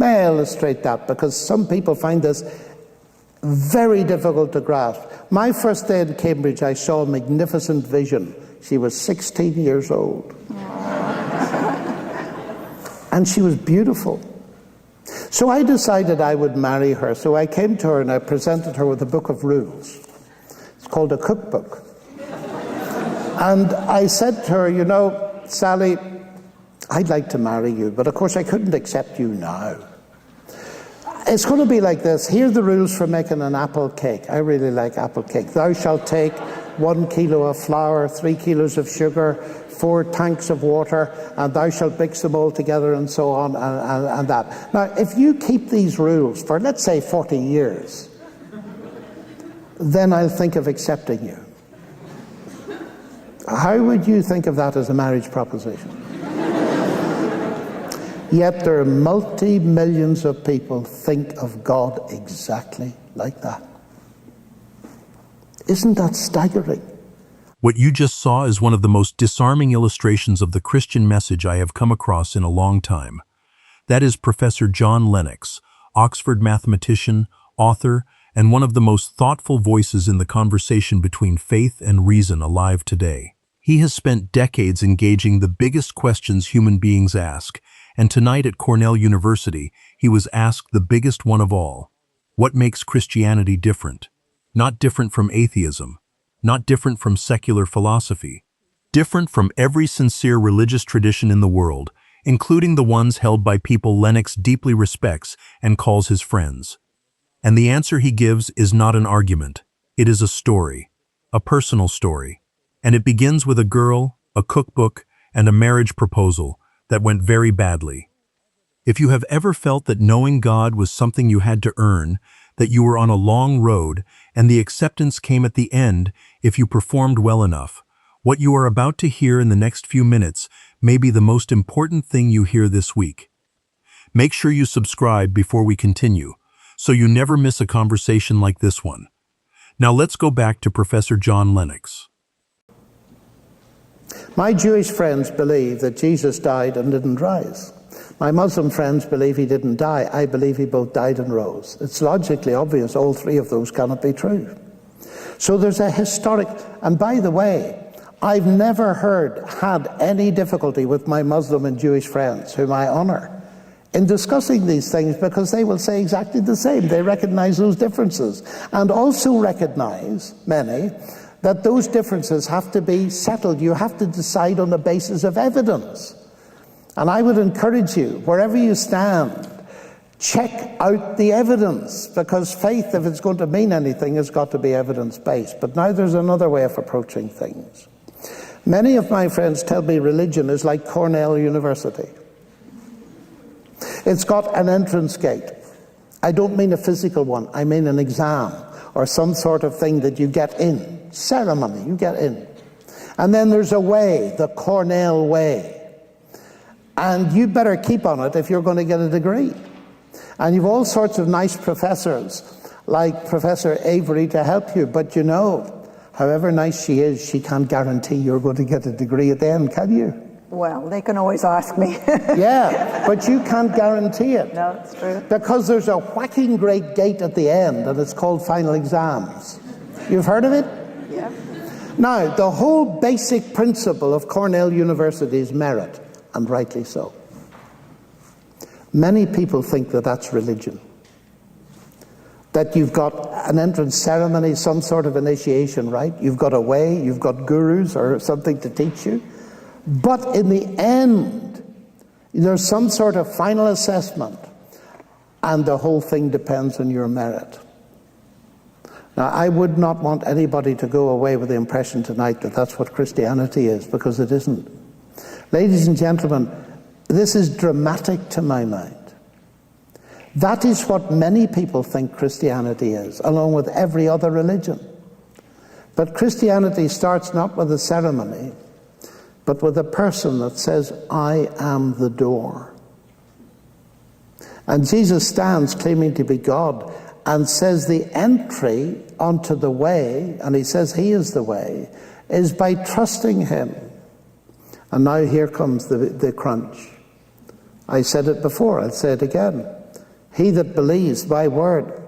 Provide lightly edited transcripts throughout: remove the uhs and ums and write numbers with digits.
May I illustrate that? Because some people find this very difficult to grasp. My first day in Cambridge, I saw a magnificent vision. She was 16 years old. And she was beautiful. So I decided I would marry her. So I came to her and I presented her with a book of rules. It's called a cookbook. And I said to her, you know, Sally, I'd like to marry you, but of course I couldn't accept you now. It's going to be like this. Here are the rules for making an apple cake. I really like apple cake. Thou shalt take 1 kilo of flour, 3 kilos of sugar, 4 tanks of water, and thou shalt mix them all together, and so on, and that. Now, if you keep these rules for, let's say, 40 years, then I'll think of accepting you. How would you think of that as a marriage proposition? Yet there are multi-millions of people think of God exactly like that. Isn't that staggering? What you just saw is one of the most disarming illustrations of the Christian message I have come across in a long time. That is Professor John Lenox, Oxford mathematician, author, and one of the most thoughtful voices in the conversation between faith and reason alive today. He has spent decades engaging the biggest questions human beings ask, and tonight at Cornell University, he was asked the biggest one of all. What makes Christianity different? Not different from atheism, not different from secular philosophy, different from every sincere religious tradition in the world, including the ones held by people Lenox deeply respects and calls his friends. And the answer he gives is not an argument. It is a story, a personal story. And it begins with a girl, a cookbook, and a marriage proposal that went very badly. If you have ever felt that knowing God was something you had to earn, that you were on a long road, and the acceptance came at the end if you performed well enough, what you are about to hear in the next few minutes may be the most important thing you hear this week. Make sure you subscribe before we continue, so you never miss a conversation like this one. Now let's go back to Professor John Lenox. My Jewish friends believe that Jesus died and didn't rise. My Muslim friends believe he didn't die. I believe he both died and rose. It's logically obvious all three of those cannot be true. So there's a historic, and by the way, I've never had any difficulty with my Muslim and Jewish friends, whom I honor, in discussing these things, because they will say exactly the same. They recognize those differences, and also recognize, many, that those differences have to be settled. You have to decide on the basis of evidence. And I would encourage you, wherever you stand, check out the evidence, because faith, if it's going to mean anything, has got to be evidence-based. But now there's another way of approaching things. Many of my friends tell me religion is like Cornell University. It's got an entrance gate. I don't mean a physical one, I mean an exam, or some sort of thing that you get in. Ceremony, you get in. And then there's a way, the Cornell way. And you better keep on it if you're going to get a degree. And you've all sorts of nice professors, like Professor Avery, to help you. But you know, however nice she is, she can't guarantee you're going to get a degree at the end, can you? Well, they can always ask me. Yeah, but you can't guarantee it. No, it's true. Because there's a whacking great gate at the end, and it's called final exams. You've heard of it? Yeah. Now, the whole basic principle of Cornell University is merit, and rightly so. Many people think that that's religion. That you've got an entrance ceremony, some sort of initiation, right? You've got a way, you've got gurus or something to teach you. But in the end, there's some sort of final assessment, and the whole thing depends on your merit. Now, I would not want anybody to go away with the impression tonight that that's what Christianity is, because it isn't. Ladies and gentlemen, this is dramatic to my mind. That is what many people think Christianity is, along with every other religion. But Christianity starts not with a ceremony, but with a person that says, I am the door. And Jesus stands claiming to be God and says the entry onto the way, and he says he is the way, is by trusting him. And now here comes the crunch. I said it before, I'll say it again. He that believes my word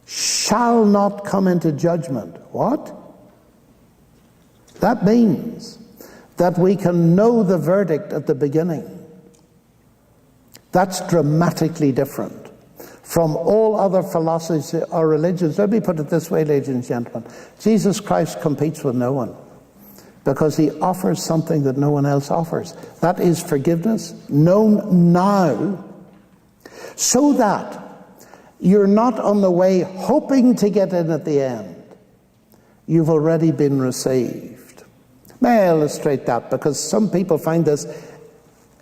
shall not come into judgment. What? That means that we can know the verdict at the beginning. That's dramatically different from all other philosophies or religions. Let me put it this way, ladies and gentlemen. Jesus Christ competes with no one because he offers something that no one else offers. That is forgiveness, known now, so that you're not on the way hoping to get in at the end. You've already been received. May I illustrate that? Because some people find this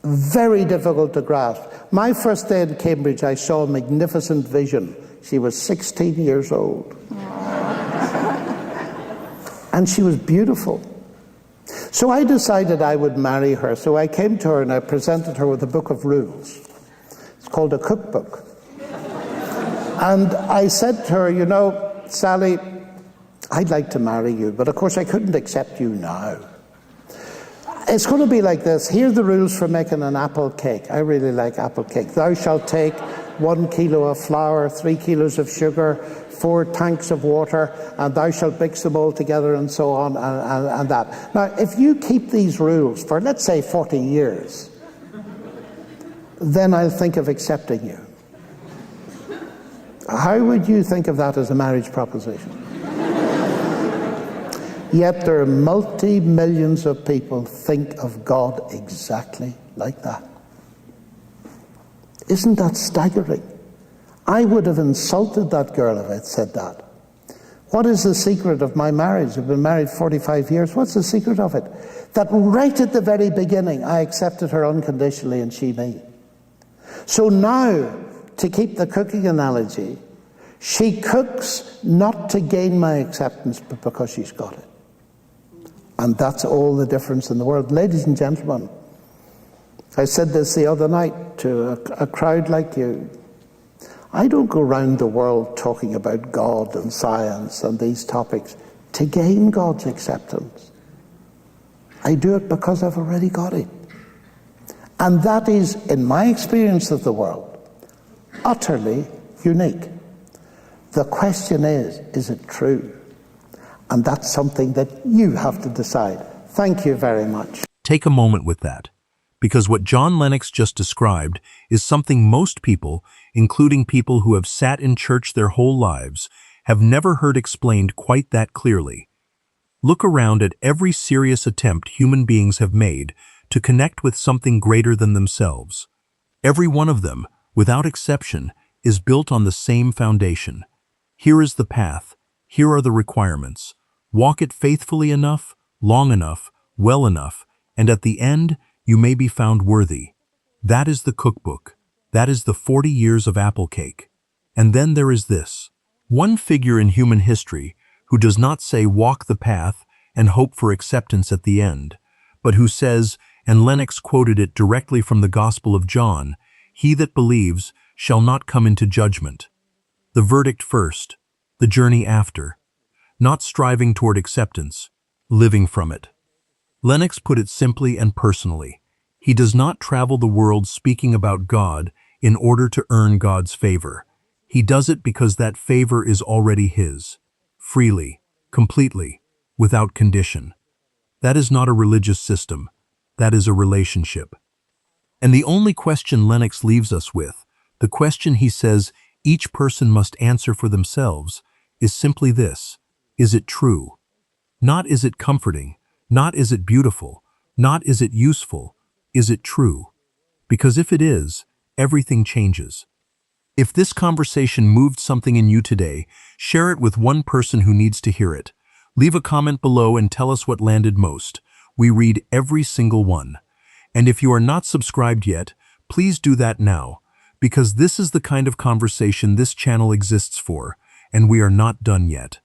very difficult to grasp. My first day in Cambridge, I saw a magnificent vision. She was 16 years old. And she was beautiful. So I decided I would marry her. So I came to her and I presented her with a book of rules. It's called a cookbook. And I said to her, you know, Sally, I'd like to marry you, but of course I couldn't accept you now. It's going to be like this. Here are the rules for making an apple cake. I really like apple cake. Thou shalt take 1 kilo of flour, 3 kilos of sugar, 4 tanks of water, and thou shalt mix them all together and so on and that. Now, if you keep these rules for, let's say, 40 years, then I'll think of accepting you. How would you think of that as a marriage proposition? Yet there are multi-millions of people think of God exactly like that. Isn't that staggering? I would have insulted that girl if I'd said that. What is the secret of my marriage? I've been married 45 years. What's the secret of it? That right at the very beginning, I accepted her unconditionally and she me. So now, to keep the cooking analogy, she cooks not to gain my acceptance, but because she's got it. And that's all the difference in the world. Ladies and gentlemen, I said this the other night to a crowd like you. I don't go around the world talking about God and science and these topics to gain God's acceptance. I do it because I've already got it. And that is, in my experience of the world, utterly unique. The question is it true? And that's something that you have to decide. Thank you very much. Take a moment with that, because what John Lenox just described is something most people, including people who have sat in church their whole lives, have never heard explained quite that clearly. Look around at every serious attempt human beings have made to connect with something greater than themselves. Every one of them, without exception, is built on the same foundation. Here is the path. Here are the requirements. Walk it faithfully enough, long enough, well enough, and at the end, you may be found worthy. That is the cookbook. That is the 40 years of apple cake. And then there is this. One figure in human history who does not say walk the path and hope for acceptance at the end, but who says, and Lenox quoted it directly from the Gospel of John, he that believes shall not come into judgment. The verdict first, the journey after. Not striving toward acceptance, living from it. Lenox put it simply and personally. He does not travel the world speaking about God in order to earn God's favor. He does it because that favor is already his, freely, completely, without condition. That is not a religious system. That is a relationship. And the only question Lenox leaves us with, the question he says each person must answer for themselves, is simply this. Is it true? Not is it comforting, not is it beautiful, not is it useful, is it true? Because if it is, everything changes. If this conversation moved something in you today, share it with one person who needs to hear it. Leave a comment below and tell us what landed most. We read every single one. And if you are not subscribed yet, please do that now, because this is the kind of conversation this channel exists for, and we are not done yet.